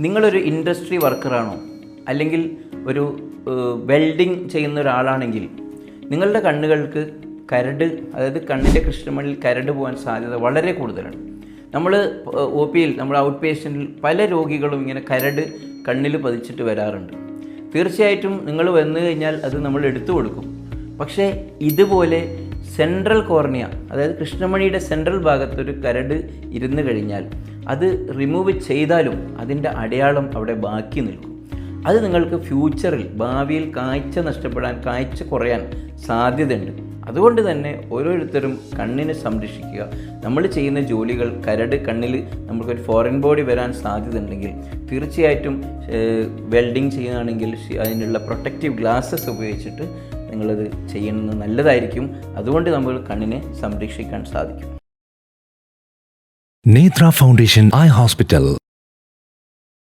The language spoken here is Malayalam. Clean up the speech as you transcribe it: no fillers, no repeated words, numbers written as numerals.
നിങ്ങളൊരു ഇൻഡസ്ട്രി വർക്കറാണോ അല്ലെങ്കിൽ ഒരു വെൽഡിങ് ചെയ്യുന്ന ഒരാളാണെങ്കിൽ നിങ്ങളുടെ കണ്ണുകൾക്ക് കരട്, അതായത് കണ്ണിൻ്റെ കൃഷ്ണമണിയിൽ കരട് പോകാൻ സാധ്യത വളരെ കൂടുതലാണ്. നമ്മൾ ഒ പിയിൽ, നമ്മൾ ഔട്ട് പേഷ്യൻറ്റിൽ പല രോഗികളും ഇങ്ങനെ കരട് കണ്ണിൽ പതിച്ചിട്ട് വരാറുണ്ട്. തീർച്ചയായിട്ടും നിങ്ങൾ വന്നു കഴിഞ്ഞാൽ അത് നമ്മൾ എടുത്തു കൊടുക്കും. പക്ഷേ ഇതുപോലെ സെൻട്രൽ കോർണിയ, അതായത് കൃഷ്ണമണിയുടെ സെൻട്രൽ ഭാഗത്തൊരു കരട് ഇരുന്ന് കഴിഞ്ഞാൽ അത് റിമൂവ് ചെയ്താലും അതിൻ്റെ അടയാളം അവിടെ ബാക്കി നിൽക്കും. അത് നിങ്ങൾക്ക് ഫ്യൂച്ചറിൽ, ഭാവിയിൽ കാഴ്ച നഷ്ടപ്പെടാൻ, കാഴ്ച കുറയാൻ സാധ്യതയുണ്ട്. അതുകൊണ്ട് തന്നെ ഓരോരുത്തരും കണ്ണിനെ സംരക്ഷിക്കുക. നമ്മൾ ചെയ്യുന്ന ജോലികൾ, കരട് കണ്ണിൽ നമുക്കൊരു ഫോറിൻ ബോഡി വരാൻ സാധ്യത ഉണ്ടെങ്കിൽ തീർച്ചയായിട്ടും വെൽഡിങ് ചെയ്യുകയാണെങ്കിൽ അതിനുള്ള പ്രൊട്ടക്റ്റീവ് ഗ്ലാസ്സസ് ഉപയോഗിച്ചിട്ട് നിങ്ങളത് ചെയ്യുന്നത് നല്ലതായിരിക്കും. അതുകൊണ്ട് നമ്മൾ കണ്ണിനെ സംരക്ഷിക്കാൻ സാധിക്കും. നേത്ര ഫൗണ്ടേഷൻ ഐ ഹോസ്പിറ്റൽ.